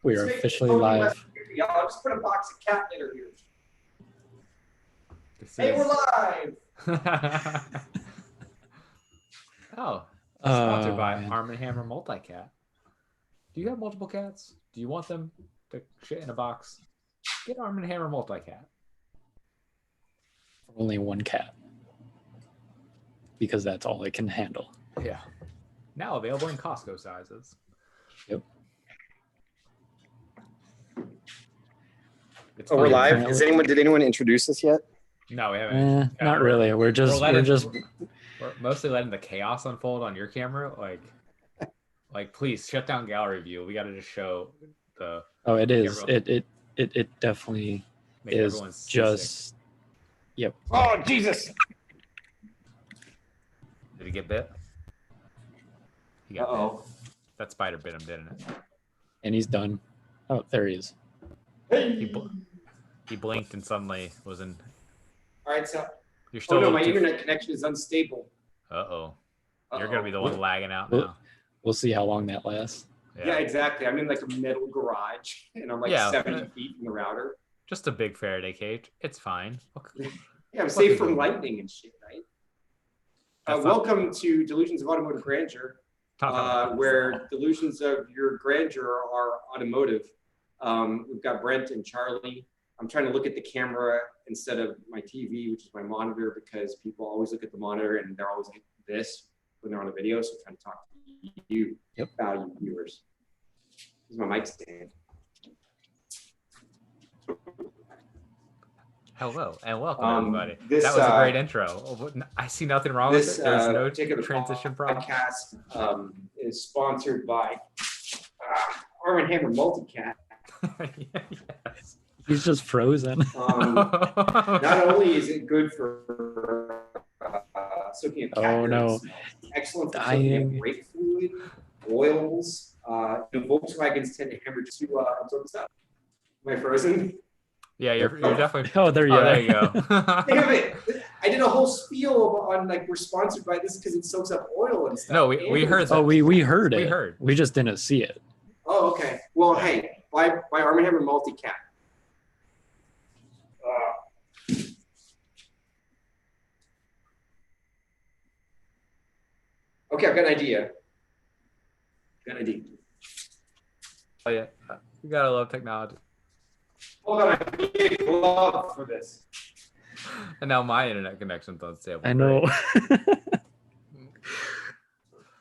We are officially live. Yeah, I'll just put a box of cat litter here. We're live. Sponsored by Man. Arm & Hammer Multi-Cat. Do you have multiple cats? Do you want them to shit in a box? Get Arm & Hammer Multi-Cat. Only one cat. Because that's all it can handle. Yeah. Now available in Costco sizes. Yep. It's Oh, we're fine. live. Did anyone introduce us yet? No, we haven't. Not really. We're just We're mostly letting the chaos unfold on your camera. Like please shut down gallery view. We got to just show the. Oh, it is. It definitely is just. Sick. Yep. Oh Jesus! Did he get bit? He got Uh-oh. bit. That spider bit him, didn't it? And he's done. Oh, there he is. Hey. He blinked and suddenly was in. All right, so. You're still. Oh no, my internet connection is unstable. Uh-oh. You're gonna be the one lagging out now. We'll see how long that lasts. Yeah, exactly. I'm in like a metal garage, and I'm like 70 feet from the router. Just a big Faraday cage. It's fine. Yeah, I'm safe from lightning and shit, right? Welcome to Delusions of Automotive Grandeur, where delusions of your grandeur are automotive. We've got Brent and Charlie. I'm trying to look at the camera instead of my TV, which is my monitor, because people always look at the monitor and they're always like this when they're on the video. So I'm trying to talk to you, value viewers. This is my mic stand. Hello and welcome, everybody. That was a great intro. I see nothing wrong with it. There's no transition problem. Podcast is sponsored by Arm & Hammer Multi-Cat. Yes. He's just frozen. Not only is it good for soaking up cat hair, excellent for soaking up brake fluid, oils. Volkswagens tend to hammer to absorb stuff. Am I frozen? Yeah, you're definitely. Oh, there you are. There you go. Damn it! I did a whole spiel on like we're sponsored by this because it soaks up oil and stuff. No, we heard that. Oh, we heard it. We heard. We just didn't see it. Oh, okay. Well, hey, buy Arm & Hammer Multi-Cat. Okay, I've got an idea. Oh yeah, you gotta love technology. Hold on, I need a glove for this. And now my internet connection's unstable. I know.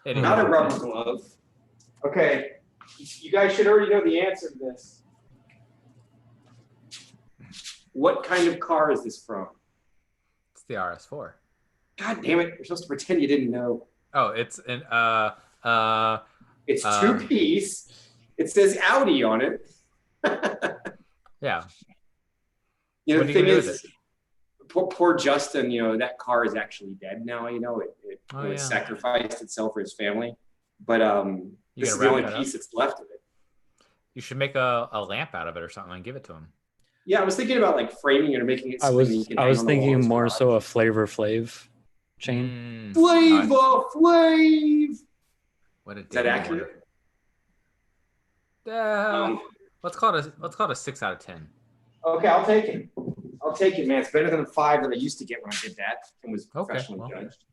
Not a rubber glove. Okay, you guys should already know the answer to this. What kind of car is this from? It's the RS4. God damn it! You're supposed to pretend you didn't know. Oh, it's an It's two-piece. It says Audi on it. Yeah. You know, the thing is, poor Justin, you know, that car is actually dead now, you know, it sacrificed itself for his family. But this is the only piece that's left of it. You should make a lamp out of it or something and give it to him. Yeah, I was thinking about like framing it or making it. I was thinking more so a Flavor Flav chain. Flavor Flav. What is that accurate? Let's call it a 6 out of 10. Okay, I'll take it, man. It's better than a 5 that I used to get when I did that and was professionally judged.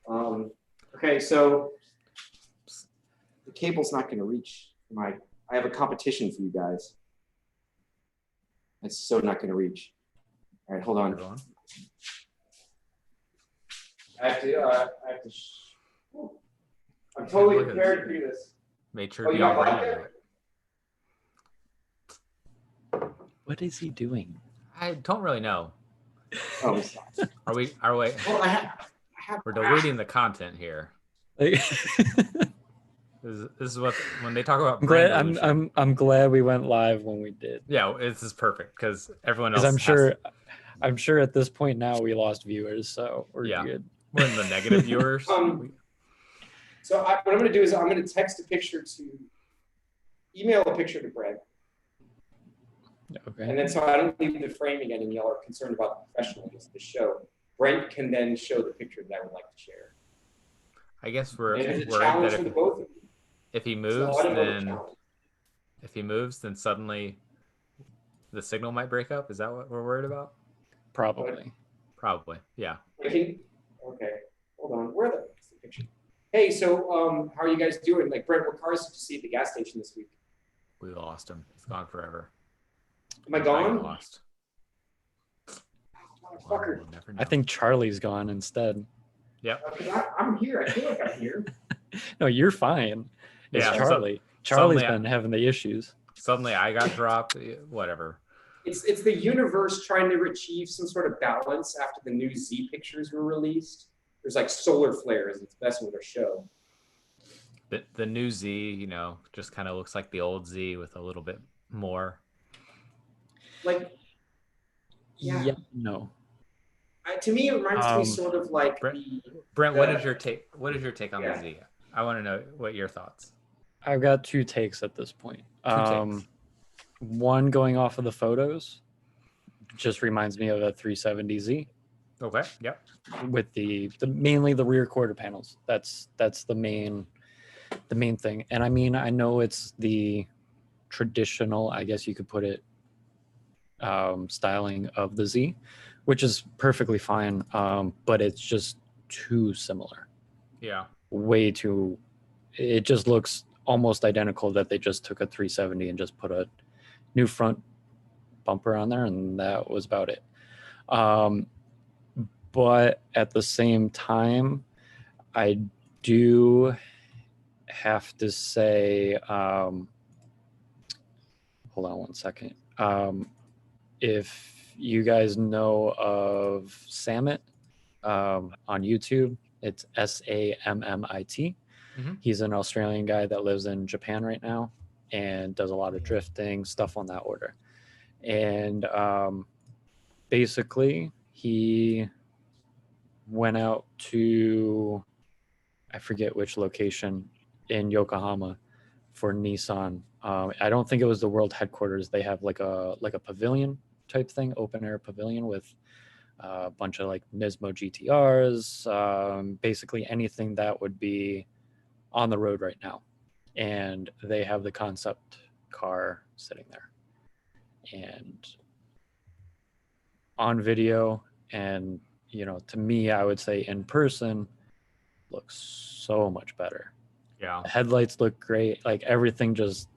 Okay, so the cable's not going to reach I have a competition for you guys. It's so not going to reach. All right, hold on. I have to. I'm totally prepared to do this. Made sure to be all right. What is he doing? I don't really know. Oh, it's not. Are we? Well, We're deleting the content here. This is what when they talk about. I'm glad we went live when we did. Yeah, this is perfect because everyone else. I'm sure at this point now we lost viewers, so we're good. We're in the negative viewers. So what I'm going to do is I'm going to email a picture to Brent. Okay. And then so I don't leave the framing and y'all are concerned about the professionalism of the show. Brent can then show the picture that I would like to share. I guess we're and it's a worried challenge that for the both of you. if he moves, then If he moves, then suddenly the signal might break up. Is that what we're worried about? Probably. Probably. Yeah. Okay. Hold on. Where's the picture? Hey, so how are you guys doing? Like, Brent, what cars did you see at the gas station this week? We lost him. He's gone forever. Am I gone? Lost. Motherfucker. We'll never know. I think Charlie's gone instead. Yep. I'm here. I feel like I'm here. No, you're fine. It's Yeah, Charlie. Charlie's been having the issues. Suddenly I got dropped. Whatever. It's the universe trying to achieve some sort of balance after the new Z pictures were released. There's like solar flares. It's messing with our show. The new Z, you know, just kind of looks like the old Z with a little bit more. Like, yeah. No. To me, it reminds me sort of like Brent, what is your take? What is your take on the Z? I want to know what your thoughts. I've got two takes at this point. Takes. One, going off of the photos, just reminds me of a 370Z. Okay. Yep. With the mainly the rear quarter panels. That's the main thing. And I mean, I know it's the traditional, I guess you could put it, styling of the Z, which is perfectly fine. But it's just too similar. Yeah. Way too. It just looks almost identical that they just took a 370 and just put a new front bumper on there, and that was about it. But at the same time, I do have to say, hold on one second. If you guys know of Sammit on YouTube, it's SAMMIT. Mm-hmm. He's an Australian guy that lives in Japan right now and does a lot of drifting, stuff on that order. And basically, he went out to, I forget which location in Yokohama for Nissan. I don't think it was the world headquarters. They have like a pavilion type thing, open air pavilion with a bunch of like Nismo GTRs, basically anything that would be on the road right now. And they have the concept car sitting there. And on video, and you know, to me, I would say in person looks so much better. Yeah. The headlights look great. Like everything just,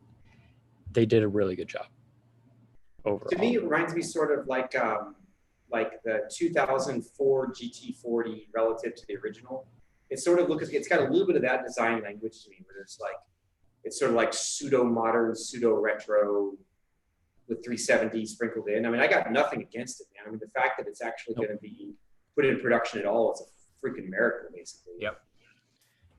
they did a really good job overall. To me, it reminds me sort of like the 2004 GT40 relative to the original. It sort of looks, it's got a little bit of that design language to me, where it's like, it's sort of like pseudo modern, pseudo retro with 370 sprinkled in. I mean, I got nothing against it, man. I mean, the fact that it's actually going to be put in production at all, it's a freaking miracle, basically. Yep.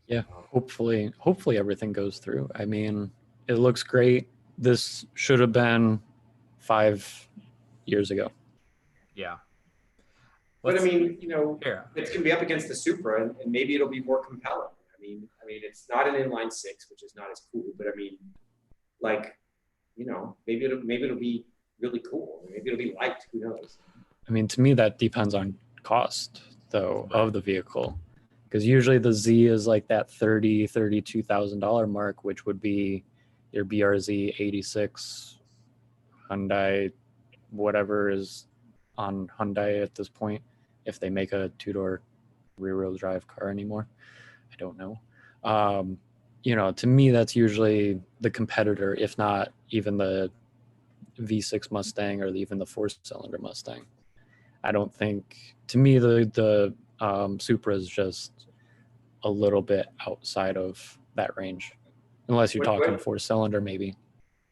Yeah, hopefully everything goes through. I mean, it looks great. This should have been 5 years ago. Yeah. But I mean, you know, Yeah. it's going to be up against the Supra, and maybe it'll be more compelling. I mean, it's not an inline six, which is not as cool. But I mean, like, you know, maybe it'll be really cool. Maybe it'll be liked. Who knows? I mean, to me, that depends on cost, though, of the vehicle, because usually the Z is like that $32,000 mark, which would be your BRZ 86, Hyundai, whatever is on Hyundai at this point, if they make a two-door rear-wheel drive car anymore. I don't know. You know, to me, that's usually the competitor, if not even the V6 Mustang or even the four-cylinder Mustang. I don't think, to me, the Supra is just a little bit outside of that range, unless you're talking four-cylinder, maybe.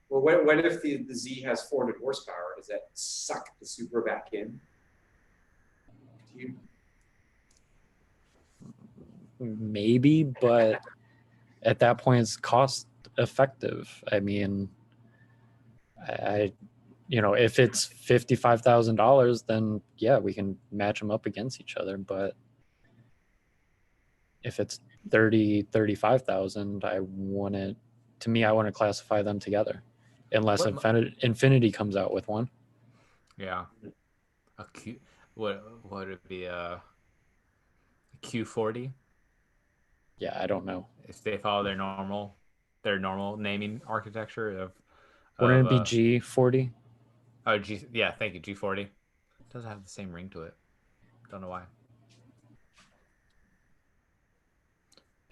Well, what if the Z has 400 horsepower? Does that suck the Supra back in? Do you? Maybe, but at that point, it's cost effective. I mean, you know, if it's $55,000, then yeah, we can match them up against each other. But if it's 35,000, I want to classify them together, unless Infinity comes out with one. Yeah. What would it be? A Q40? Yeah, I don't know. If they follow their normal naming architecture of Wouldn't it be G40? Oh, yeah, thank you, G40. It doesn't have the same ring to it. Don't know why.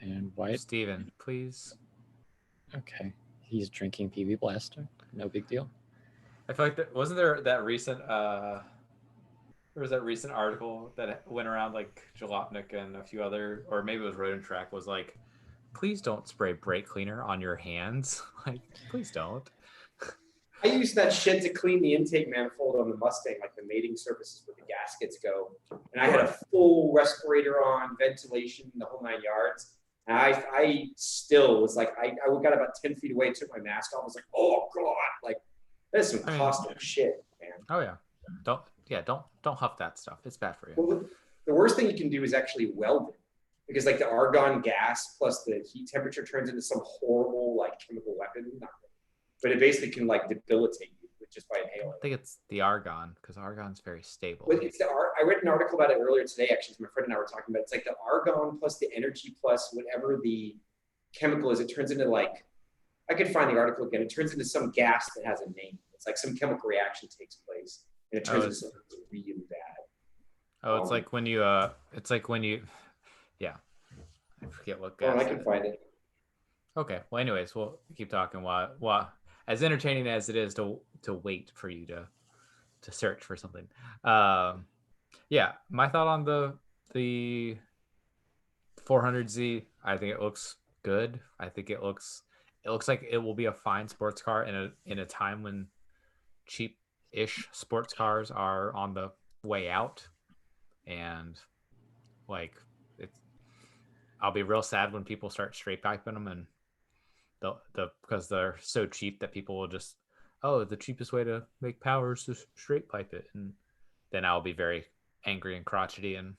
And white. Steven, please. Okay. He's drinking PB Blaster. No big deal. I feel like wasn't there that recent there was that recent article that went around, like Jalopnik and a few other, or maybe it was Road and Track, was like, please don't spray brake cleaner on your hands. Like, please don't. I use that shit to clean the intake manifold on the Mustang, like the mating surfaces where the gaskets go. And I had a full respirator on, ventilation, the whole 9 yards. And I still was like, I got about 10 feet away, took my mask off. I was like, oh God, like that's some costly shit, man. Oh yeah. Don't huff that stuff. It's bad for you. Well, the worst thing you can do is actually weld it, because like the argon gas plus the heat temperature turns into some horrible like chemical weapon. But it basically can like debilitate you just by inhaling. I think it's the argon, because argon's very stable. But it's I read an article about it earlier today, actually. My friend and I were talking about it. It's like the argon plus the energy plus whatever the chemical is. It turns into like, I could find the article again. It turns into some gas that has a name. It's like some chemical reaction takes place, and it turns into something really bad. Oh, it's like when you yeah. I forget what gas. Oh, I can find it. Okay. Well, anyways, we'll keep talking while as entertaining as it is to wait for you to search for something. Yeah, my thought on the 400Z, I think it looks good. I think it looks like it will be a fine sports car in a time when cheap-ish sports cars are on the way out, and like I'll be real sad when people start straight piping them, and because they're so cheap that people will just, the cheapest way to make power is to straight pipe it, and then I'll be very angry and crotchety and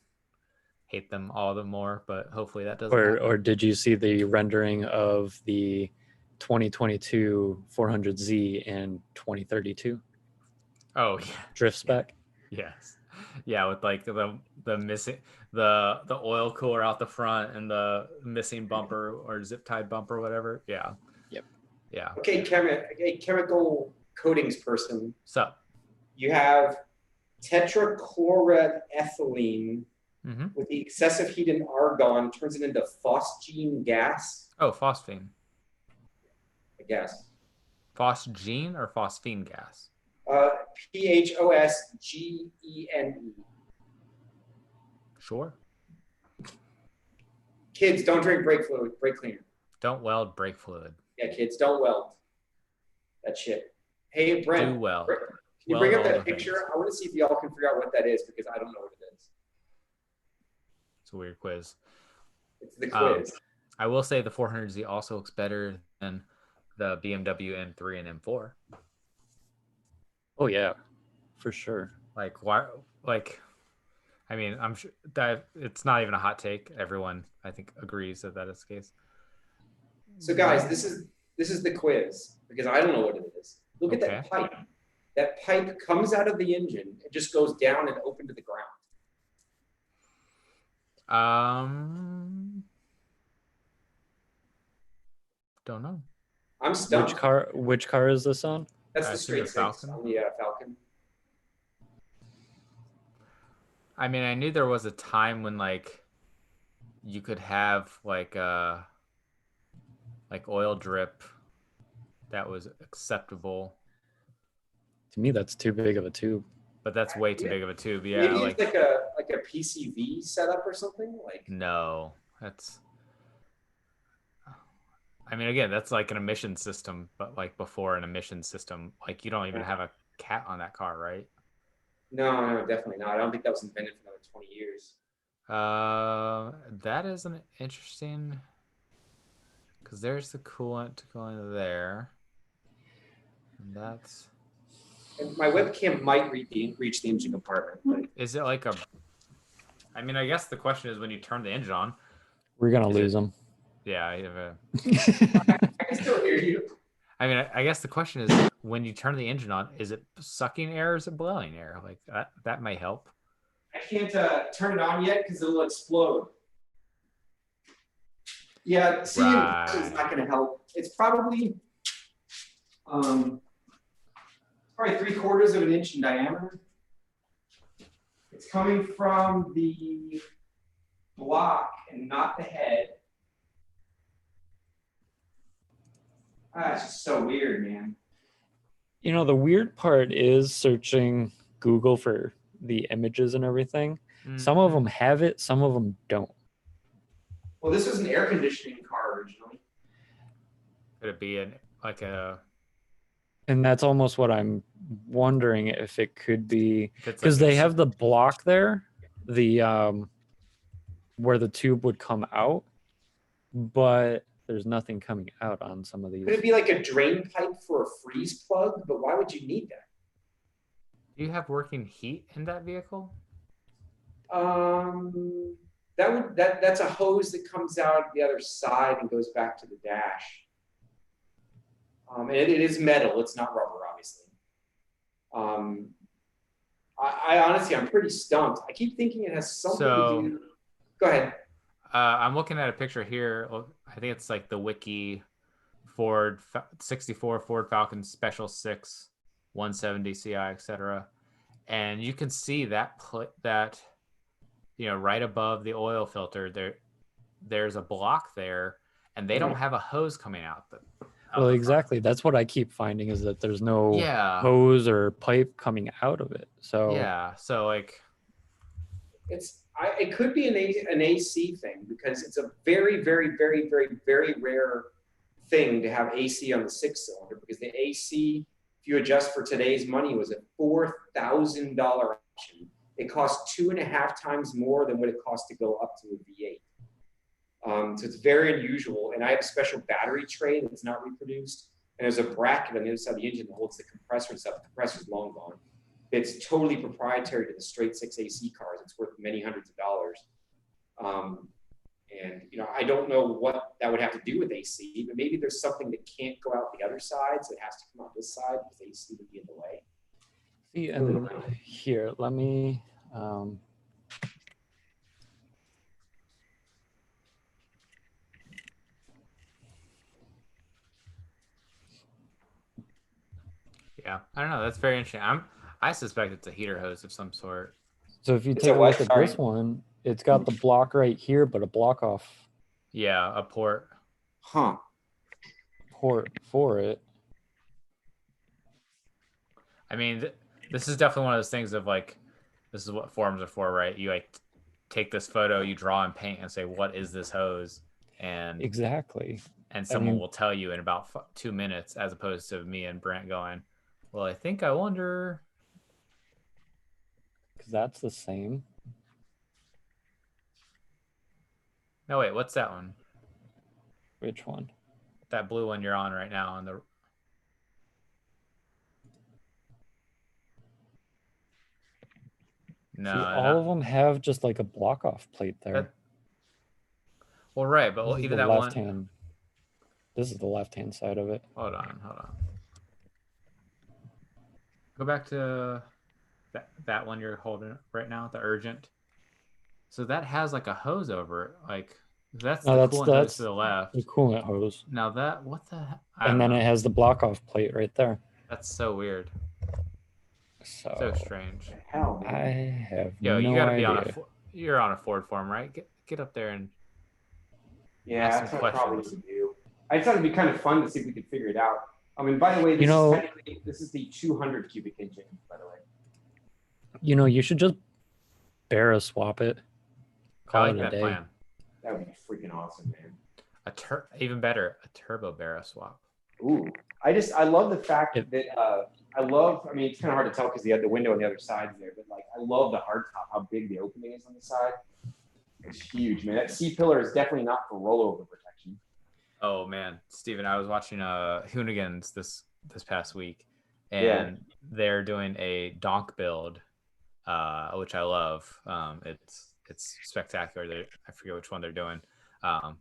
hate them all the more. But hopefully that doesn't happen. Or did you see the rendering of the 2022 400Z in 2032? Oh yeah, drift spec. Yes, yeah, with like the missing the oil cooler out the front and the missing bumper or zip tied bumper, whatever. Yeah. Yep. Yeah. Okay, chemical coatings person. So you have tetrachloroethylene with the excessive heat in argon turns it into phosgene gas. Oh, phosphine. I guess. Phosgene or phosphine gas? PHOSGENE. Sure. Kids, don't drink brake fluid, brake cleaner. Don't weld brake fluid. Yeah, kids, don't weld that shit. Hey, Brent. Do well. Can you bring up that picture? I want to see if y'all can figure out what that is, because I don't know what it is. It's a weird quiz. It's the quiz. I will say the 400Z also looks better than the BMW M3 and M4. Oh yeah, for sure. Like why? Like, I mean, I'm sure that it's not even a hot take. Everyone, I think, agrees that is the case. So guys, this is the quiz, because I don't know what it is. Look at that pipe. That pipe comes out of the engine. It just goes down and open to the ground. Don't know. I'm stumped. Which car is this on? That's the straight Falcon. On the Falcon. I mean, I knew there was a time when like you could have like oil drip that was acceptable. To me, that's too big of a tube. But that's way too big of a tube. Yeah, maybe it's like a PCV setup or something. Like no, that's. I mean, again, that's like an emission system, but like before an emission system, like you don't even have a cat on that car, right? No, definitely not. I don't think that was invented for another 20 years. That is an interesting, because there's the coolant going there, and that's. And my webcam might reach the engine compartment. But... Is it like a? I mean, I guess the question is when you turn the engine on. We're gonna lose them. Yeah, I have I can still hear you. I mean, I guess the question is when you turn the engine on, is it sucking air or is it blowing air? Like that might help. I can't turn it on yet because it'll explode. Yeah, seeing is not going to help. It's probably probably 3/4 of an inch in diameter. It's coming from the block and not the head. It's just so weird, man. You know, the weird part is searching Google for the images and everything. Some of them have it, some of them don't. Well, this was an air conditioning car originally. Could it be And that's almost what I'm wondering if it could be, if it's because like they have the block there, the where the tube would come out, but there's nothing coming out on some of these. Could it be like a drain pipe for a freeze plug? But why would you need that? Do you have working heat in that vehicle? That's a hose that comes out the other side and goes back to the dash. And it is metal, it's not rubber, obviously. I honestly, I'm pretty stumped. I keep thinking it has something to do. Go ahead. I'm looking at a picture here. I think it's like the Wiki Ford 64 Ford Falcon Special 6 170 CI, etc. And you can see that right above the oil filter there's a block there, and they don't have a hose coming out. Well, exactly. That's what I keep finding, is that there's no hose or pipe coming out of it. So it could be an AC thing, because it's a very, very, very, very, very rare thing to have AC on the 6-cylinder, because the AC, if you adjust for today's money, was a $4,000 option. It costs 2.5 times more than what it costs to go up to a V8. So it's very unusual. And I have a special battery tray that's not reproduced. And there's a bracket on the other side of the engine that holds the compressor and stuff. The compressor's long gone. It's totally proprietary to the straight 6 AC cars. It's worth many hundreds of dollars. And I don't know what that would have to do with AC, but maybe there's something that can't go out the other side, so it has to come out this side because AC would be in the way. See, and here, let me. Yeah, I don't know. That's very interesting. I suspect it's a heater hose of some sort. So if you take a look at this one, it's got the block right here, but a block off. Yeah, a port. Port for it. I mean, this is definitely one of those things of like, this is what forums are for, right? You like take this photo, you draw and paint, and say, what is this hose? And exactly. And someone will tell you in about 2 minutes, as opposed to me and Brent going, well, I wonder. Because that's the same. No, wait, what's that one? Which one? That blue one you're on right now on the. No, see, all of them have just like a block off plate there. Well, right, but even that one. Hand. This is the left-hand side of it. Hold on. Go back to that one you're holding right now, the Urgent. So that has like a hose over it. Like that's the coolant hose to the left. The coolant hose. Now that, what the heck? And then it has the block off plate right there. That's so weird. So strange. Hell, man. I have you gotta be you're on a Ford forum, right? Get up there and ask some questions. Probably need to do. I thought it'd be kind of fun to see if we could figure it out. I mean, by the way, this is the 200 cubic engine, by the way. You should just Barra swap it. I like that plan. That would be freaking awesome, man. Even better, a turbo Barra swap. Ooh, I love the fact that I mean, it's kind of hard to tell because you have the window on the other side there, but like, I love the hardtop, how big the opening is on the side. It's huge, man. That C-pillar is definitely not for rollover protection. Oh man, Steven, I was watching Hoonigans this past week, and they're doing a donk build, which I love. It's spectacular. I forget which one they're doing. I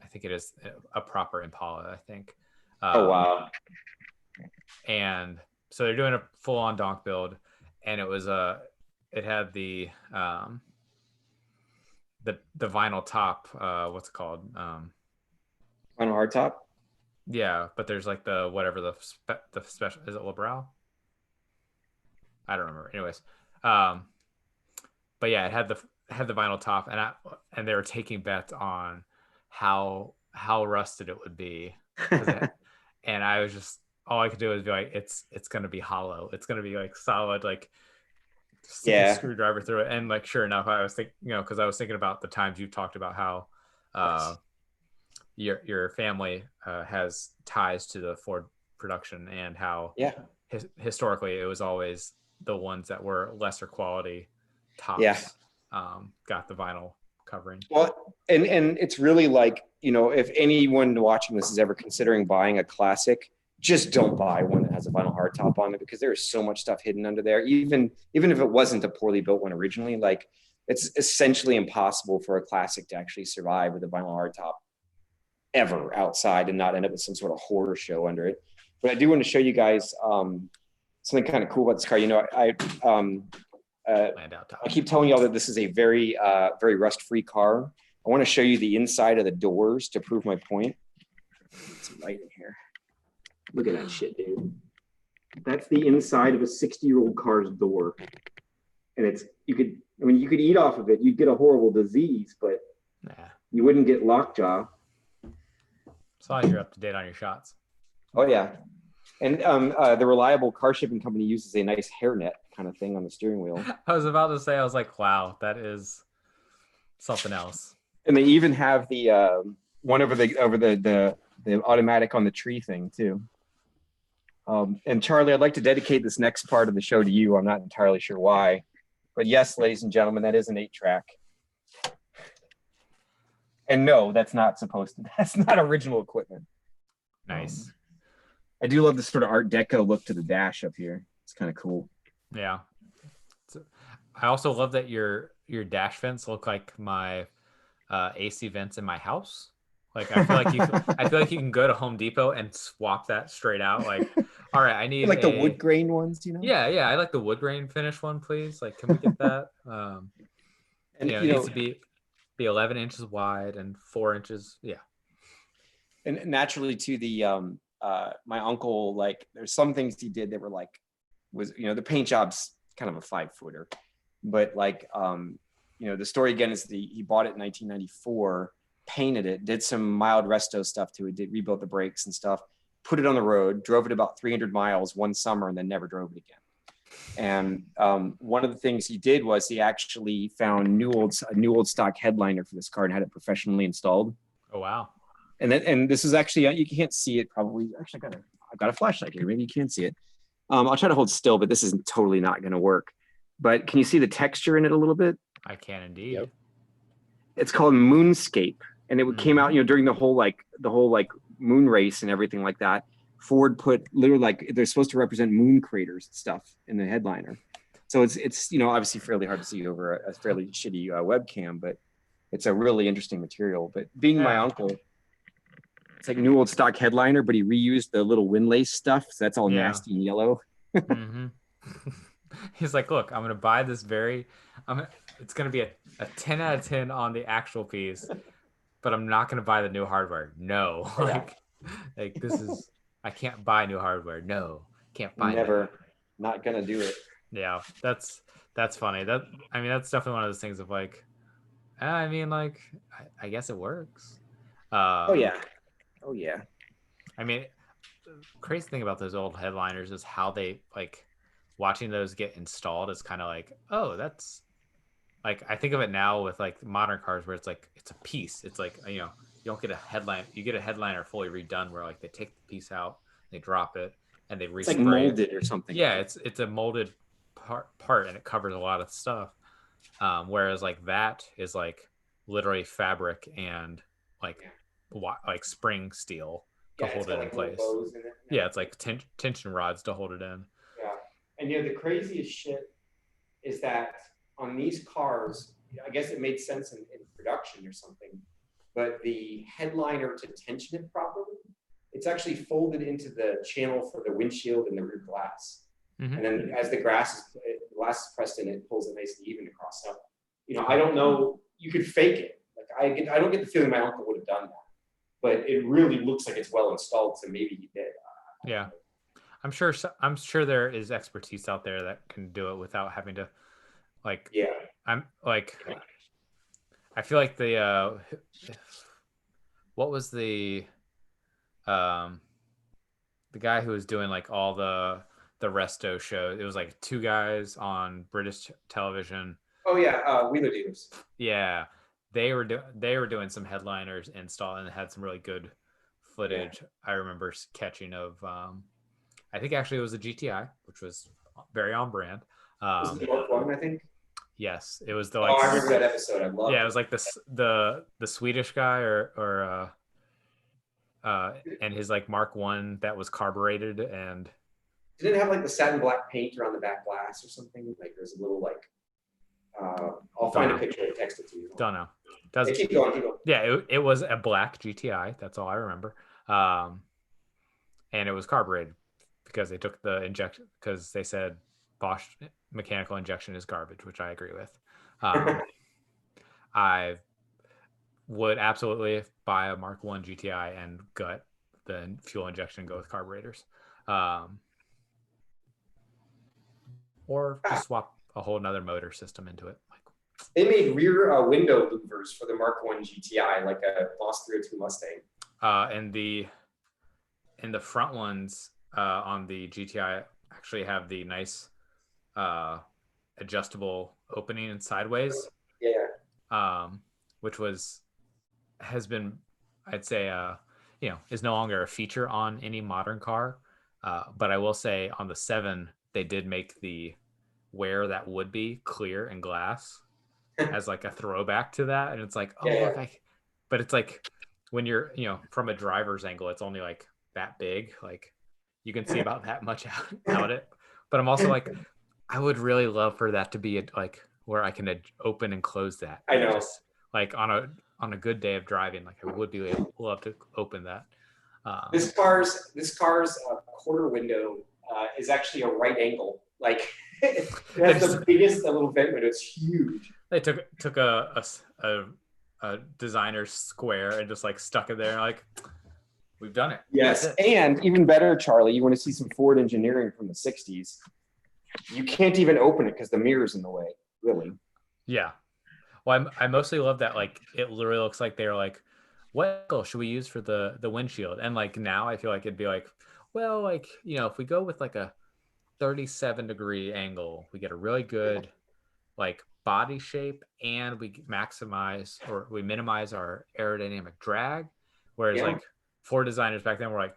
think it is a proper Impala, I think. Oh wow. And so they're doing a full-on donk build, and it had the vinyl top. What's it called? Vinyl hardtop. Yeah, but there's like the special. Is it Labral? I don't remember. Anyways, but yeah, it had the vinyl top, and they were taking bets on how rusted it would be, and I was just, all I could do was be like, it's gonna be hollow. It's gonna be like solid, like stick a screwdriver through it. And like, sure enough, I was thinking, because I was thinking about the times you've talked about how your family has ties to the Ford production, and how historically it was always the ones that were lesser quality tops got the vinyl covering. Well, and it's really like, if anyone watching this is ever considering buying a classic, just don't buy one that has a vinyl hardtop on it, because there is so much stuff hidden under there. Even if it wasn't a poorly built one originally, like, it's essentially impossible for a classic to actually survive with a vinyl hardtop ever outside and not end up with some sort of horror show under it. But I do want to show you guys something kind of cool about this car. I keep telling y'all that this is a very rust-free car. I want to show you the inside of the doors to prove my point. Get some light in here. Look at that shit, dude. That's the inside of a 60-year-old car's door. And you could eat off of it. You'd get a horrible disease, but you wouldn't get lockjaw. As long as you're up to date on your shots. Oh, yeah. And the reliable car shipping company uses a nice hairnet kind of thing on the steering wheel. I was about to say, I was like, wow, that is something else. And they even have the one over the automatic on the tree thing too. And Charlie, I'd like to dedicate this next part of the show to you. I'm not entirely sure why, but yes, ladies and gentlemen, that is an 8-track. And no, that's not original equipment. Nice. I do love this sort of Art Deco look to the dash up here. It's kind of cool. Yeah. I also love that your dash vents look like my AC vents in my house. Like, I feel like you can go to Home Depot and swap that straight out. Like, all right, I need like the wood grain ones, Yeah, I like the wood grain finish one, please. Like, can we get that? And it needs to be 11 inches wide and 4 inches. Yeah. And naturally, to the my uncle, like, there's some things he did that were like, the paint job's kind of a 5-footer, but like, the story again is he bought it in 1994, painted it, did some mild resto stuff to it, rebuilt the brakes and stuff, put it on the road, drove it about 300 miles one summer, and then never drove it again. And one of the things he did was he actually found a new old stock headliner for this car and had it professionally installed. Oh, wow. And this is actually, you can't see it probably. Actually, I've got a flashlight here. Maybe you can't see it. I'll try to hold still, but this is totally not going to work. But can you see the texture in it a little bit? I can indeed. Yep. It's called Moonscape, and it came out, during the whole moon race and everything like that. Ford put literally, like, they're supposed to represent moon craters and stuff in the headliner. So it's obviously fairly hard to see over a fairly shitty webcam, but it's a really interesting material. But being my uncle, it's like new old stock headliner, but he reused the little windlace stuff, so that's all nasty and yellow. Mm-hmm. He's like, look, I'm gonna buy this it's gonna be a 10 out of 10 on the actual piece, but I'm not gonna buy the new hardware. No. like this is, I can't buy new hardware. No, can't buy it. Not gonna do it. Yeah, that's funny. That's definitely one of those things of like, I guess it works. Oh yeah. I mean, crazy thing about those old headliners is how they, like, watching those get installed is kind of like, oh, that's like, I think of it now with like modern cars where it's like, it's a piece. It's like, you don't get a headline. You get a headliner fully redone where like they take the piece out, they drop it, and they respray. It's like molded or something. Yeah, it's a molded part and it covers a lot of stuff. Whereas like that is like literally fabric and like spring steel to hold it in place. Yeah, it's like tension rods to hold it in. Yeah, and the craziest shit is that on these cars, I guess it made sense in production or something, but the headliner, to tension it properly, it's actually folded into the channel for the windshield and the rear glass. Mm-hmm. And then as the glass is pressed in, it pulls it nice and even across. So, I don't know, you could fake it. Like I don't get the feeling my uncle would have done that, but it really looks like it's well installed. So maybe he did. Yeah. I'm sure there is expertise out there that can do it without having to like. Yeah. I'm like, I feel like the what was the guy who was doing like all the resto show. It was like two guys on British television. Oh yeah, Wheeler Dealers. Yeah, they were doing some headliners install and had some really good footage. Yeah. I remember catching of. I think actually it was a GTI, which was very on brand. Was it the Mark 1, I think? Yes, it was the like. Oh, I remember that episode. I loved. Yeah, it was like the Swedish guy or and his like Mark 1 that was carbureted and. Did it have like the satin black paint around the back glass or something? Like there's a little like. I'll find a picture and text it to you. Don't know. Keep going. Yeah, it was a black GTI. That's all I remember. And it was carbureted because they took the injection because they said Bosch mechanical injection is garbage, which I agree with. I would absolutely buy a Mark 1 GTI and gut the fuel injection and go with carburetors. Or just swap a whole nother motor system into it. They made rear window louvers for the Mark 1 GTI, like a Boss 302 Mustang. And the front ones on the GTI actually have the nice adjustable opening and sideways. Yeah. Which has been, I'd say, is no longer a feature on any modern car. But I will say on the 7, they did make the where that would be clear and glass as like a throwback to that. And it's like, look, but it's like when you're, from a driver's angle, it's only like that big. Like you can see about that much out it. But I'm also like, I would really love for that to be like where I can open and close that. I know. Just, like on a good day of driving, like I would be love to open that. This car's quarter window is actually a right angle. Like it has the biggest little vent window. It's huge. They took a designer's square and just like stuck it there. Like we've done it. Yes, and even better, Charlie, you want to see some Ford engineering from the '60s? You can't even open it because the mirror's in the way. Really? Yeah. Well, I mostly love that. Like it literally looks like they're like, what angle should we use for the windshield? And like now I feel like it'd be like, well, like, if we go with like a 37-degree angle, we get a really good like body shape and we minimize our aerodynamic drag. Whereas like Ford designers back then were like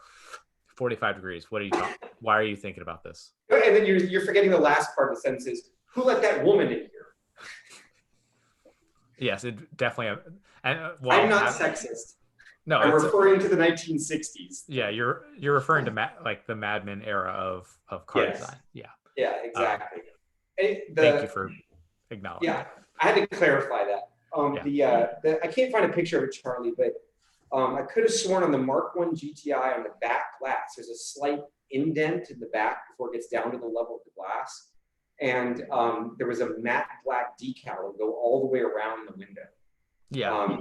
45 degrees. Why are you thinking about this? And then you're forgetting the last part of the sentence is, who let that woman in here? Yes, it definitely. And I'm not sexist. No, I'm referring to the 1960s. Yeah, you're referring to like the Mad Men era of car design. Yeah. Yeah, exactly. Thank you for acknowledging. Yeah, I had to clarify that. I can't find a picture of it, Charlie, but I could have sworn on the Mark 1 GTI on the back glass, there's a slight indent in the back before it gets down to the level of the glass. And there was a matte black decal that would go all the way around the window. Yeah.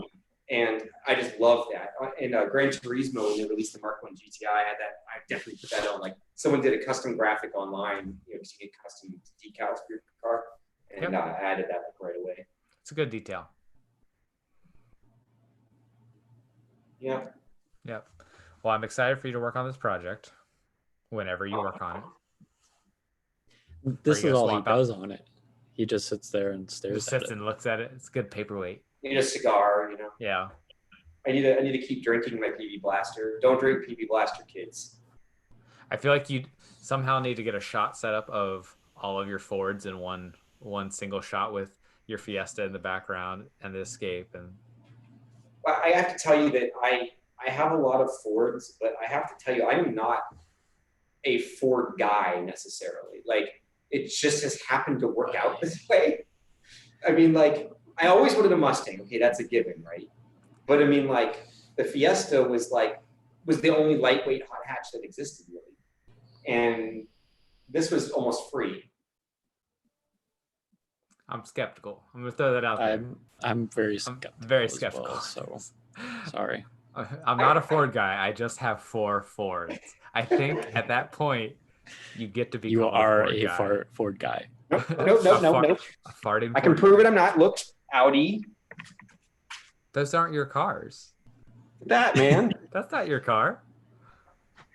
And I just love that. And Gran Turismo, when they released the Mark 1 GTI, I had that. I definitely put that on. Like someone did a custom graphic online, because you get custom decals for your car, and I added that right away. It's a good detail. Yeah. Yeah. Well, I'm excited for you to work on this project whenever you work on it. This is all he does on it. He just sits there and stares just at sits it. and looks at it. It's a good paperweight. You need a cigar, Yeah. I need to keep drinking my PB Blaster. Don't drink PB Blaster, kids. I feel like you somehow need to get a shot set up of all of your Fords in one single shot with your Fiesta in the background and the Escape. And I have to tell you that I have a lot of Fords, but I have to tell you, I'm not a Ford guy necessarily. Like, it just has happened to work out this way. I mean, like, I always wanted a Mustang. Okay, that's a given, right? But I mean, like, the Fiesta was the only lightweight hot hatch that existed, really. And this was almost free. I'm skeptical. I'm gonna throw that out there. I'm very skeptical. Very skeptical. Well, so sorry. I'm not a Ford guy. I just have 4 Fords. I think at that point, You get to be. You are a guy. Ford guy. Nope. A farting. I can prove it. I'm not. Look, Audi. Those aren't your cars. That man. That's not your car.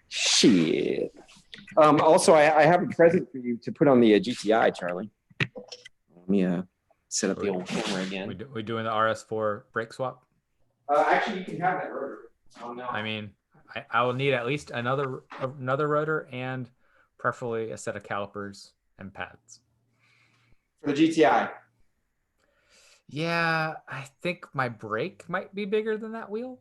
Shit. Also, I have a present for you to put on the GTI, Charlie. Let me set up the old camera again. We doing the RS4 brake swap? Actually, you can have that rotor. No. I mean, I will need at least another rotor and preferably a set of calipers and pads. For the GTI. Yeah, I think my brake might be bigger than that wheel.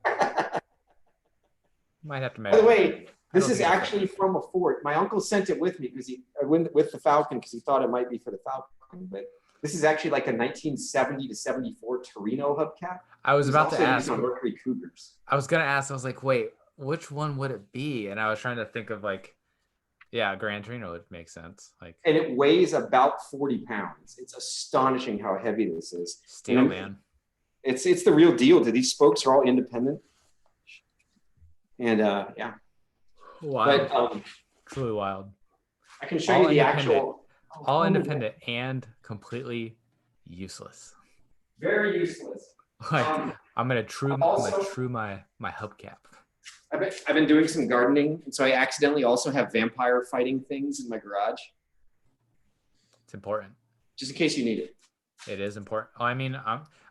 Might have to measure. By the way, this is actually from a Ford. My uncle sent it with me because he with the Falcon because he thought it might be for the Falcon, but this is actually like a 1970 to 74 Torino hubcap. I was about to ask. On Mercury Cougars. I was gonna ask. I was like, wait, which one would it be? And I was trying to think of like, yeah, Gran Torino would make sense. Like, and it weighs about 40 pounds. It's astonishing how heavy this is. Steel, man. It's the real deal. These spokes are all independent. And yeah. Wild. But, truly wild. I can show you the actual. All independent and completely useless. Very useless. Like, I'm gonna true my hubcap. I've been doing some gardening, and so I accidentally also have vampire fighting things in my garage. It's important. Just in case you need it. It is important. Oh, I mean,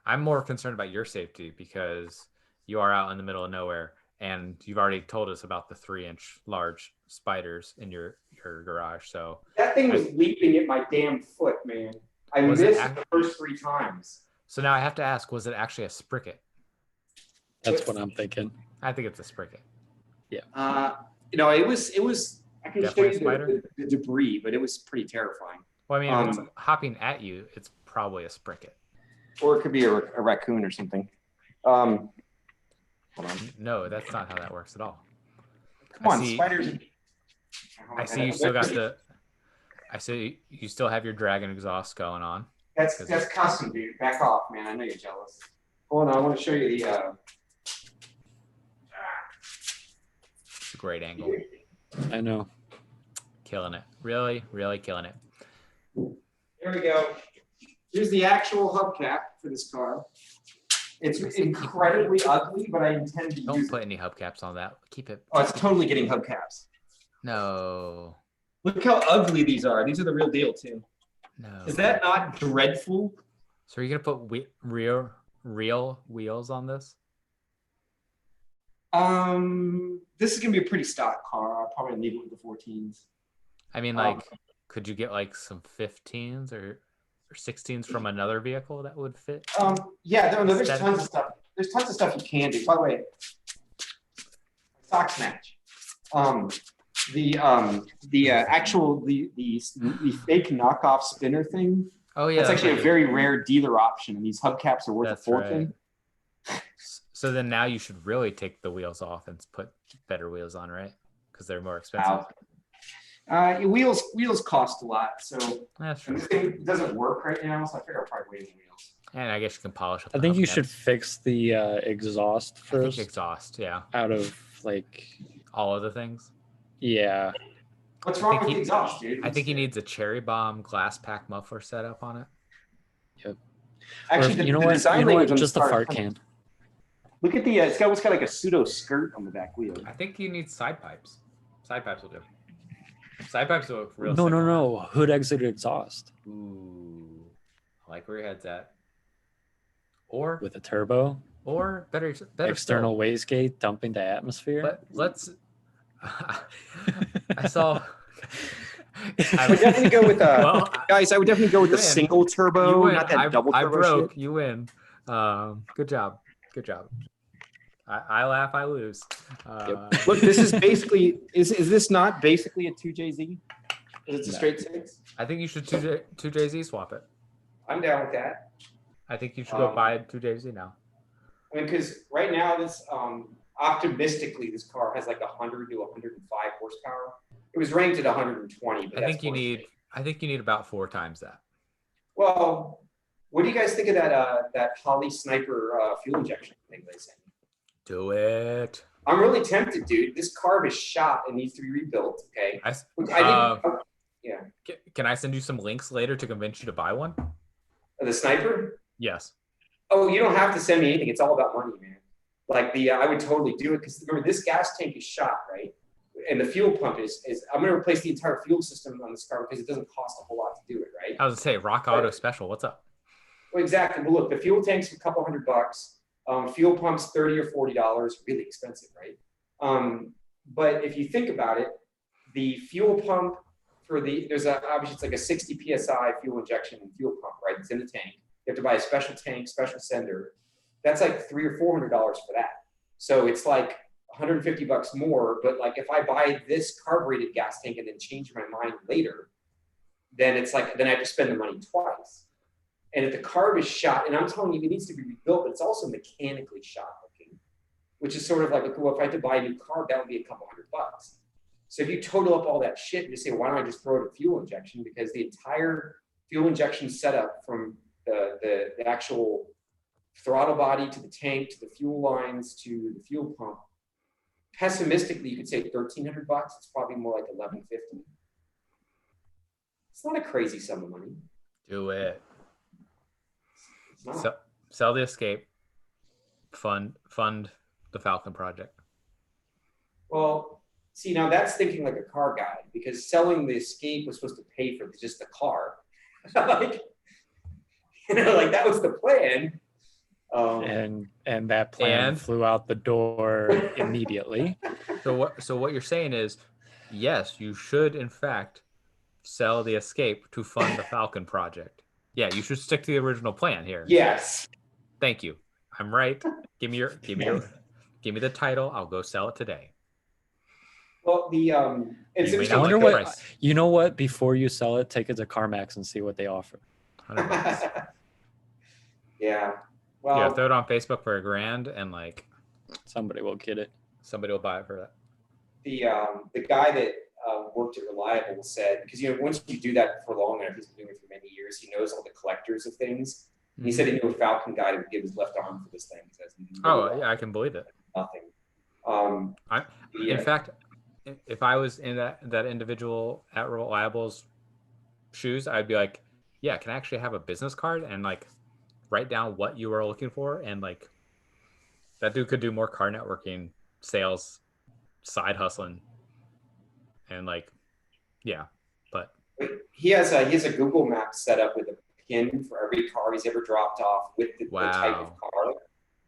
I'm more concerned about your safety because you are out in the middle of nowhere, and you've already told us about the 3-inch large spiders in your garage. So that thing was leaping at my damn foot, man. I missed the first 3 times. So now I have to ask: was it actually a spricket? That's what I'm thinking. I think it's a spricket. Yeah. It was. I can Definitely show you the debris, but it was pretty terrifying. Well, I mean, if it's hopping at you, it's probably a spricket. Or it could be a raccoon or something. Hold on. No, that's not how that works at all. Come on, spiders. I see you still got the. I see you still have your dragon exhaust going on. That's custom, dude. Back off, man. I know you're jealous. Hold on, I want to show you the. It's a great angle. I know. Killing it. Really, really killing it. There we go. Here's the actual hubcap for this car. It's incredibly ugly, but I intend to Don't put any hubcaps on that. Keep it. Oh, it's totally getting hubcaps. No. Look how ugly these are. These are the real deal, too. No. Is that not dreadful? So are you gonna put real wheels on this? This is gonna be a pretty stock car. I'll probably leave it with the 14s. I mean, like, could you get like some 15s or 16s from another vehicle that would fit? Yeah, there's tons of stuff. There's tons of stuff you can do. By the way, socks match. The fake knockoff spinner thing. Oh yeah, that's actually a very rare dealer option, and these hubcaps are worth a fortune. Right. So then now you should really take the wheels off and put better wheels on, right? Because they're more expensive. Wheels cost a lot, so that's true. This thing doesn't work right now, so I figure I'll probably wait on wheels. And I guess you can polish up. I think you should fix the exhaust first. Exhaust, yeah. Out of like all of the things. Yeah. What's wrong with the exhaust, dude? I think he needs a cherry bomb glass pack muffler setup on it. Yep. Actually, you know what? Just the fart can. Look at the. It's got what's got like a pseudo skirt on the back wheel. I think you need side pipes. Side pipes will do. Side pipes will look real. No. Hood exit exhaust. Ooh, I like where your head's at. Or with a turbo. Or better external wastegate dumping to atmosphere. But let's. I saw. I would definitely go with guys. I would definitely go with the single turbo, not that double turbo. I broke. Shit. You win. Good job. I laugh. I lose. Yep. Look, this is basically. Is this not basically a 2JZ? Is it a straight 6? I think you should 2JZ swap it. I'm down with that. I think you should go buy a 2JZ now. I mean, because right now this optimistically, this car has like 100 to 105 horsepower. It was ranked at 120. But I think you need about 4 times that. Well, what do you guys think of that Holly Sniper fuel injection thing they sent? Do it. I'm really tempted, dude. This carb is shot and needs to be rebuilt. Okay. Yeah. Can I send you some links later to convince you to buy one? The Sniper? Yes. Oh, you don't have to send me anything. It's all about money, man. Like I would totally do it because remember this gas tank is shot, right? And the fuel pump is I'm going to replace the entire fuel system on this car because it doesn't cost a whole lot to do it, right? I was gonna say Rock Auto Special. What's up? Well, exactly. Well, look, the fuel tank's a couple $100. Fuel pump's $30 or $40, really expensive, right? But if you think about it, the fuel pump obviously it's like a 60 psi fuel injection fuel pump, right? It's in the tank. You have to buy a special tank, special sender. That's like $300 or $400 for that. So it's like $150 more. But like if I buy this carbureted gas tank and then change my mind later, then it's like then I have to spend the money twice. And if the carb is shot, and I'm telling you, it needs to be rebuilt, but it's also mechanically shot looking, which is sort of like, well, if I had to buy a new carb, that would be a couple $100. So if you total up all that shit and you say, why don't I just throw it a fuel injection? Because the entire fuel injection setup from the actual throttle body to the tank to the fuel lines to the fuel pump, pessimistically, you could say $1,300. It's probably more like $1,150. It's not a crazy sum of money. Do it. Sell the Escape. Fund the Falcon project. Well, see, now that's thinking like a car guy because selling the Escape was supposed to pay for just the car. Like, like that was the plan. And that plan flew out the door immediately. So what you're saying is, yes, you should in fact sell the Escape to fund the Falcon project. Yeah, you should stick to the original plan here. Yes. Thank you. I'm right. Give me the title. I'll go sell it today. Well, it's I wonder what you know. What before you sell it, take it to CarMax and see what they offer. $100. Yeah. Well, yeah, throw it on Facebook for $1,000 and like somebody will get it. Somebody will buy it for that. The guy that worked at Reliable said, because once you do that for long enough, he's been doing it for many years. He knows all the collectors of things. Mm-hmm. He said he knew a Falcon guy that would give his left arm for this thing. Yeah, I can believe it. Nothing. In fact, if I was in that individual at Reliable's shoes, I'd be like, yeah, can I actually have a business card and like write down what you are looking for? And like that dude could do more car networking, sales, side hustling, and like, yeah. But he has a Google Maps set up with a pin for every car he's ever dropped off with the type of car,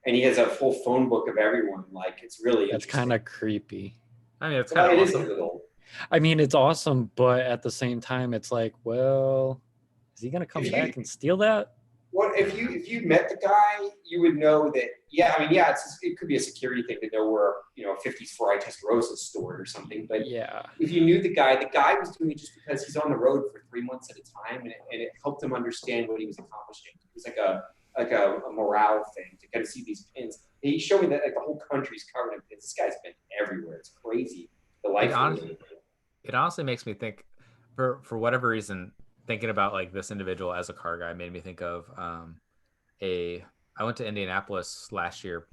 and he has a full phone book of everyone. Like it's really that's kind of creepy. I mean, it's kind of awesome. I mean, it's awesome, but at the same time, it's like, well, is he gonna come back and steal that? Well, if you met the guy, you would know that. Yeah, I mean, yeah, it could be a security thing to know where a 50s Ferrari Testarossa is stored or something. But yeah, if you knew the guy was doing it just because he's on the road for 3 months at a time, and it helped him understand what he was accomplishing. It was like a morale thing to kind of see these pins. He showed me that like the whole country's covered in pins. This guy's been everywhere. It's crazy. The life. It honestly makes me think, for whatever reason, thinking about like this individual as a car guy made me think of I went to Indianapolis last year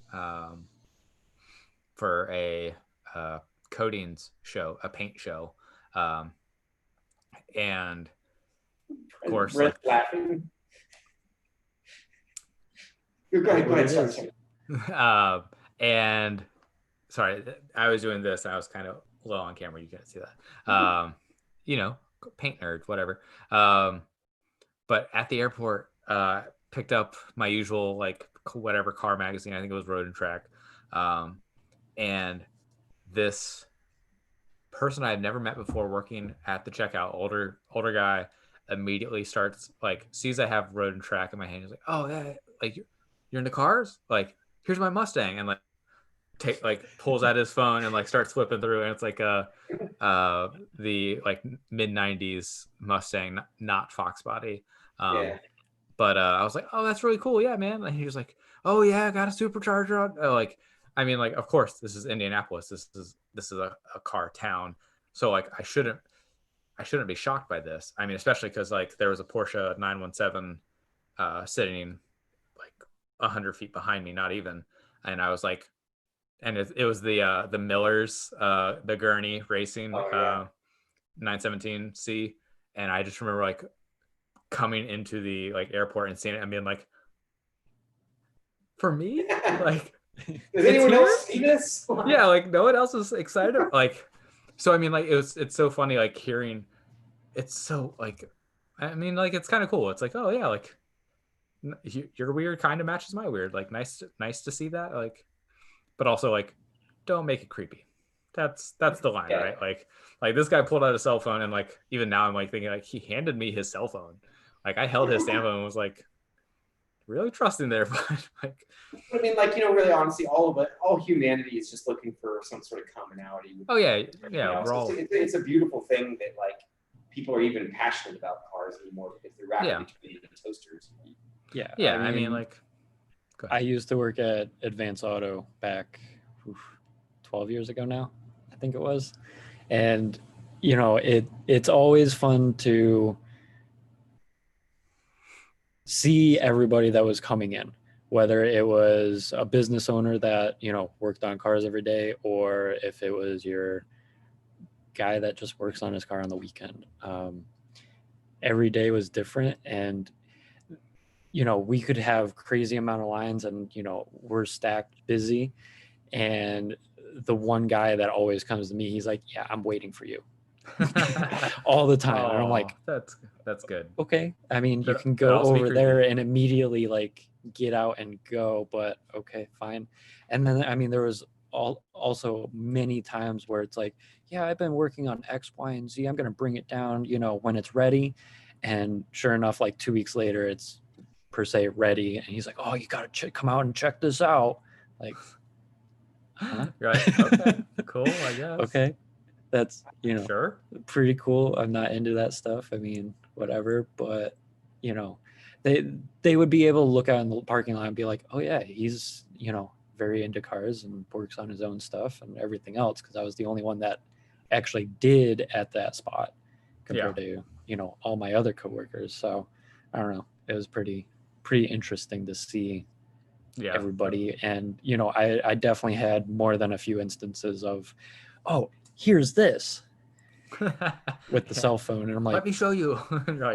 for a coatings show, a paint show, and of course, like, laughing. Go ahead. Sorry. And sorry, I was doing this. I was kind of low on camera. You can't see that. Paint nerds, whatever. But at the airport, picked up my usual like whatever car magazine. I think it was Road and Track. And this person I had never met before working at the checkout, older guy, immediately starts like sees I have Road and Track in my hand. He's like, "Oh, yeah, like you're into cars? Like here's my Mustang," and like pulls out his phone and like starts flipping through, and it's like the like mid 90s Mustang, not Fox body. But I was like, "Oh, that's really cool, yeah, man." And he was like, "Oh yeah, I got a supercharger on." Of course, this is Indianapolis. This is a car town, so like I shouldn't be shocked by this. I mean, especially because like there was a Porsche 917 sitting like 100 feet behind me, not even, and I was like, and it was the Millers, the Gurney Racing 917C, and I just remember like coming into the like airport and seeing it and being like, for me, like, does anyone else see this? Yeah, like no one else was excited. Like, so I mean, like it's so funny, like hearing. It's so like, I mean, like it's kind of cool. It's like, oh yeah, like your weird kind of matches my weird. Like nice to see that. Like, but also like, don't make it creepy. That's the line, right? Like this guy pulled out a cell phone, and like even now I'm like thinking like he handed me his cell phone. Like I held his cell phone and was like, really trusting there, but like. I mean, like, really, honestly, all humanity is just looking for some sort of commonality. Oh yeah. We're all. It's a beautiful thing that like people are even passionate about cars anymore because they're rapidly turning into toasters. Yeah. I mean, like, I used to work at Advance Auto back 12 years ago now, I think it was, and it's always fun to see everybody that was coming in, whether it was a business owner that worked on cars every day, or if it was your guy that just works on his car on the weekend. Every day was different, and we could have crazy amount of lines, and we're stacked busy, and the one guy that always comes to me, he's like, yeah, I'm waiting for you. All the time. And I'm like, that's good. Okay. I mean, you can go over there and immediately like get out and go, but okay, fine. And then, I mean, there was also many times where it's like, yeah, I've been working on X, Y, and Z. I'm going to bring it down, when it's ready. And sure enough, like 2 weeks later, it's per se ready. And he's like, oh, you got to come out and check this out. Like, huh? Right. Okay. Cool. I guess. Okay. That's, sure, pretty cool. I'm not into that stuff. I mean, whatever, but they would be able to look out in the parking lot and be like, oh yeah, he's, very into cars and works on his own stuff and everything else. Cause I was the only one that actually did at that spot compared to, all my other coworkers. So I don't know. It was pretty interesting to see everybody. And, I definitely had more than a few instances of, oh, here's this with the cell phone. And I'm like, let me show you.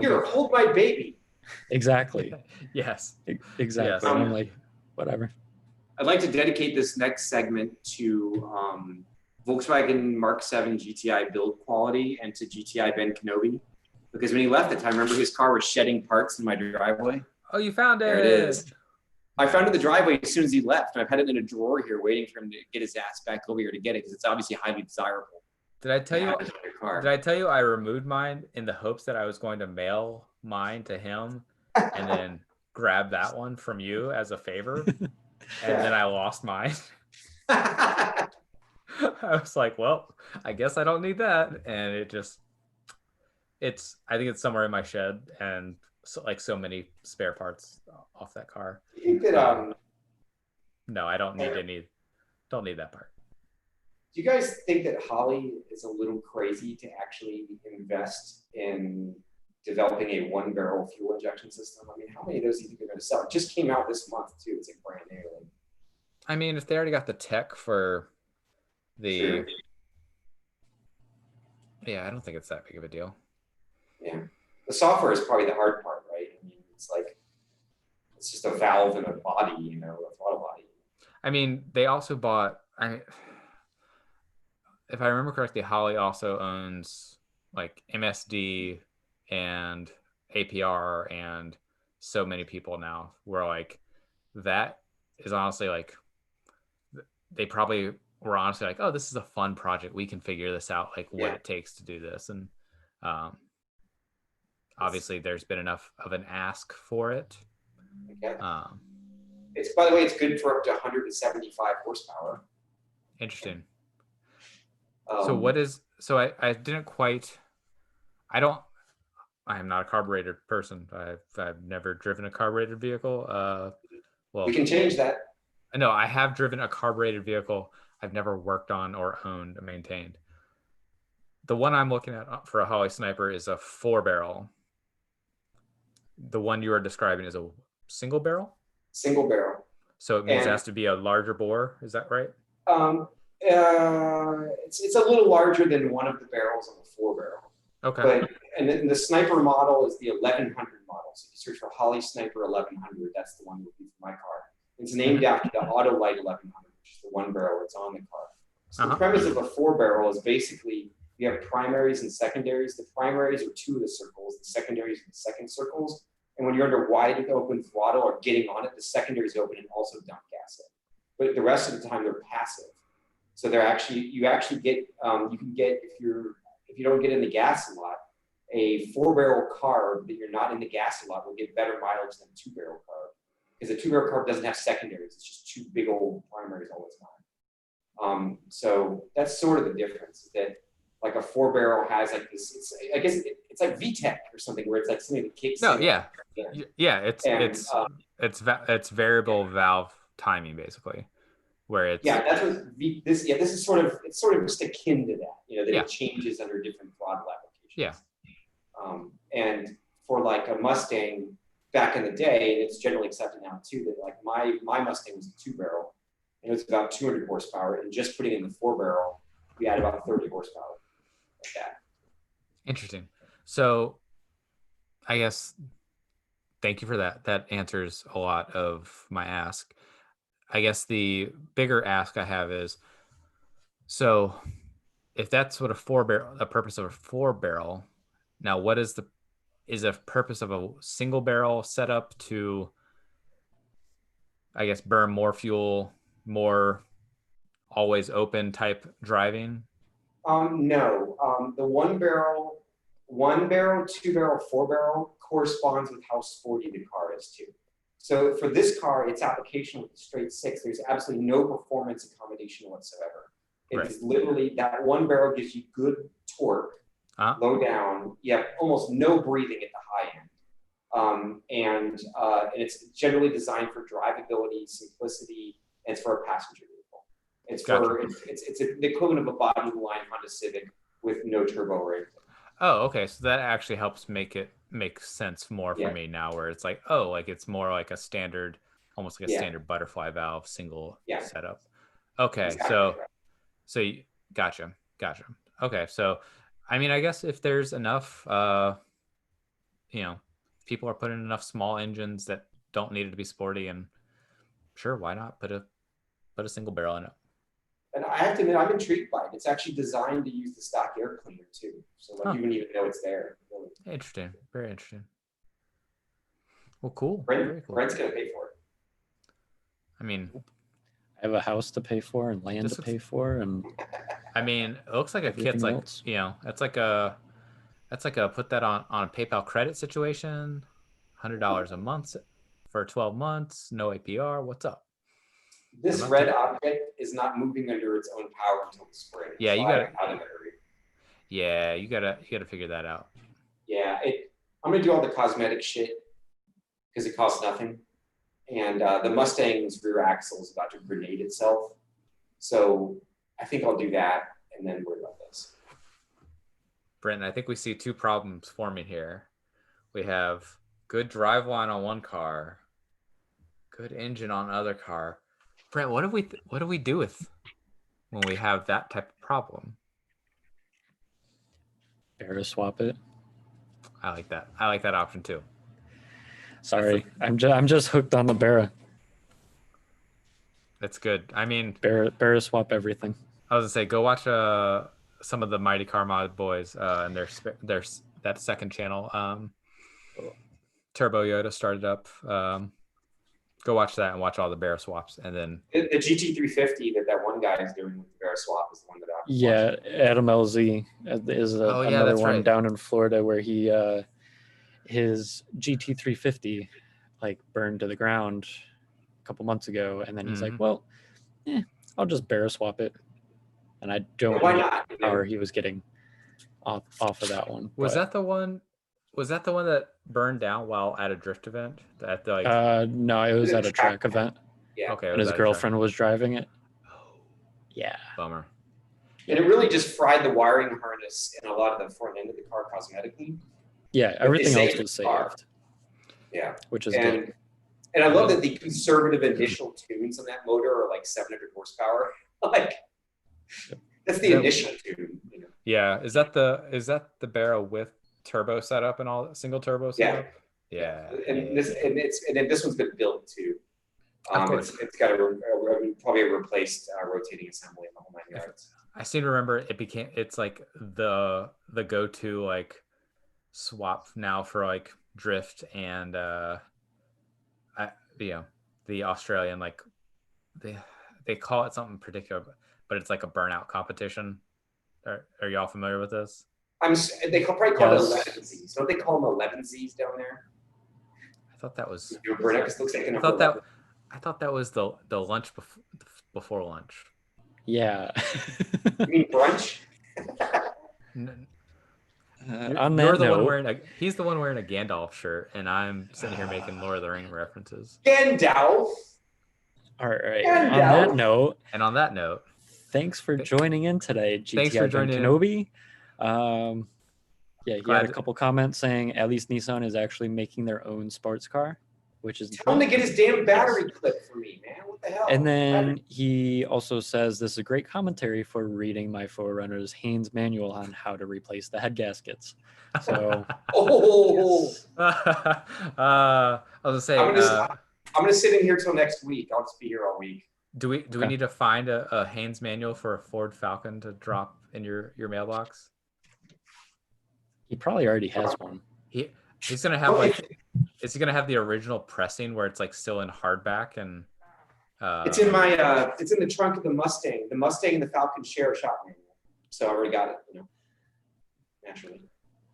Here, hold my baby. Exactly. Yes. Exactly. Yes. And I'm like, whatever. I'd like to dedicate this next segment to Volkswagen Mark 7 GTI build quality and to GTI Ben Kenobi. Because when he left the time, remember his car was shedding parts in my driveway? Oh, you found it. There it is. I found it in the driveway as soon as he left. And I've had it in a drawer here waiting for him to get his ass back over here to get it because it's obviously highly desirable. Did I tell you I removed mine in the hopes that I was going to mail mine to him and then grab that one from you as a favor? And then I lost mine. I was like, well, I guess I don't need that. And I think it's somewhere in my shed, and so many spare parts off that car. You think that, no, I don't need that part. Do you guys think that Holley is a little crazy to actually invest in developing a 1-barrel fuel injection system? I mean, how many of those do you think they're going to sell? It just came out this month too. It's like brand new. I mean, if they already got the tech for the, I don't think it's that big of a deal. Yeah, the software is probably the hard part, right? I mean, it's just a valve and a body, a throttle body. I mean, they also bought. If I remember correctly, Holley also owns like MSD and APR and so many people now. Where like that is honestly like they probably were honestly like, oh, this is a fun project. We can figure this out, like what it takes to do this. And obviously there's been enough of an ask for it. Okay. It's, by the way, it's good for up to 175 horsepower. Interesting. I didn't quite, I am not a carbureted person. I've never driven a carbureted vehicle. Well, we can change that. No, I have driven a carbureted vehicle. I've never worked on or owned or maintained. The one I'm looking at for a Holley Sniper is a 4-barrel. The one you are describing is a single barrel? Single barrel. So it means it has to be a larger bore. Is that right? It's a little larger than one of the barrels on the 4-barrel. Okay. But and the Sniper model is the 1100 model. So if you search for Holley Sniper 1100, that's the one that would be for my car. It's named after the Autolite 1100, which is the 1-barrel that's on the car. So the premise of a 4-barrel is basically you have primaries and secondaries. The primaries are 2 of the circles. The secondaries are the second circles. And when you're under wide open throttle or getting on it, the secondaries open and also dump gas it. But the rest of the time they're passive. So they're actually you can get if you don't get in the gas a lot, a 4-barrel carb that you're not in the gas a lot will get better mileage than a 2-barrel carb. Because a 2-barrel carb doesn't have secondaries. It's just 2 big old primaries all the time. So that's sort of the difference, that like a 4-barrel has like this, I guess it's like VTEC or something, where it's like something that kicks in. Yeah, it's variable valve timing basically, where it's that's what this is sort of just akin to that, that it changes under different throttle applications. And for like a Mustang back in the day, and it's generally accepted now too, that like my Mustang was a 2-barrel and it was about 200 horsepower, and just putting in the 4-barrel we had about 30 horsepower like that. Interesting. So I guess thank you for that. That answers a lot of my ask. I guess the bigger ask I have is, so if that's what a purpose of a 4-barrel, now what is a purpose of a single barrel setup to, I guess, burn more fuel, more always open type driving? No, the 1-barrel, 2-barrel, 4-barrel corresponds with how sporty the car is too. So for this car, its application with the straight 6, there's absolutely no performance accommodation whatsoever. It's literally that 1-barrel gives you good torque, low down. You have almost no breathing at the high end. And it's generally designed for drivability, simplicity, and it's for a passenger vehicle. It's the equivalent of a bottom of the line Honda Civic with no turbo or anything. Oh, okay. So that actually helps make it make sense more for me now, where it's like, oh, like it's more like a standard, almost like a standard butterfly valve single setup. Okay. Exactly. So you, gotcha. Okay. So, I mean, I guess if there's enough, people are putting enough small engines that don't need it to be sporty, and sure, why not put a single barrel in it? And I have to admit, I'm intrigued by it. It's actually designed to use the stock air cleaner too. So like you wouldn't even know it's there. Really. Interesting. Very interesting. Well, cool. Brent's going to pay for it. I mean, I have a house to pay for and land to pay for. And I mean, it looks like a kid's like, that's like a put that on a PayPal credit situation, $100 a month for 12 months, no APR. What's up? This red object is not moving under its own power until the spring. Yeah, you gotta. Out of a hurry. Yeah, you gotta figure that out. Yeah, I'm gonna do all the cosmetic shit because it costs nothing, and the Mustang's rear axle is about to grenade itself, so I think I'll do that and then worry about this. Brenton, I think we see 2 problems forming here. We have good driveline on one car, good engine on another car. Brent, what do we do with when we have that type of problem? Bear swap it. I like that. I like that option too. Sorry, I'm just hooked on the Barra. That's good. I mean, Barra swap everything. I was gonna say, go watch some of the Mighty Car Mod boys and their that second channel. Turbo Yoda started up. Go watch that and watch all the Barra swaps, and then the GT350 that one guy is doing with the Barra swap is the one that I'm watching. Adam LZ is another one down in Florida where he his GT350 like burned to the ground a couple months ago, and then he's like, well, I'll just Barra swap it, and I don't know how power he was getting off of that one. Was that the one that burned down while at a drift event? No, it was at a track event. Yeah. Okay. And his girlfriend was driving it. Oh. Yeah. Bummer. And it really just fried the wiring harness and a lot of the front end of the car cosmetically. Yeah, everything else was saved. Yeah. Which is good. And I love that the conservative initial tunes on that motor are like 700 horsepower. Like, that's the initial tube. You know? Yeah, is that the barrel with turbo setup and all single turbo setup? Yeah. And then this one's been built too. Of course. It's got probably a replaced rotating assembly in the whole 9 yards. I seem to remember it's like the go-to like swap now for like drift and the Australian, like they call it something particular, but it's like a burnout competition. Are y'all familiar with this? They probably call it 11Zs. Don't they call them 11Zs down there? I thought that was. I thought that was the lunch before lunch. Yeah. You mean brunch? On that note, he's the one wearing a Gandalf shirt, and I'm sitting here making Lord of the Rings references. Gandalf. All right. Gandalf. On that note, thanks for joining in today, GTI Thanks for joining Kenobi. Yeah, he had a couple comments saying at least Nissan is actually making their own sports car, which is tell him to get his damn battery clip for me, man. What the hell? And then he also says this is a great commentary for reading my Forerunner's Haynes manual on how to replace the head gaskets. So I was gonna say I'm gonna sit in here till next week. I'll just be here all week. Do we need to find a Haynes manual for a Ford Falcon to drop in your mailbox? He probably already has one. He's gonna have is he gonna have the original pressing where it's like still in hardback and it's in my it's in the trunk of the Mustang. The Mustang and the Falcon share a shop manual. So I already got it, naturally.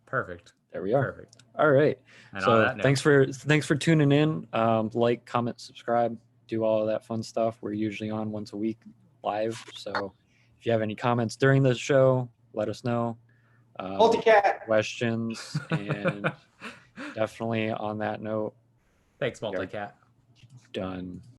Perfect. There we are. Perfect. All right. And so thanks for tuning in. Like, comment, subscribe, do all of that fun stuff. We're usually on once a week live. So if you have any comments during the show, let us know. Multicat questions, and definitely on that note, thanks, Multicat. Done.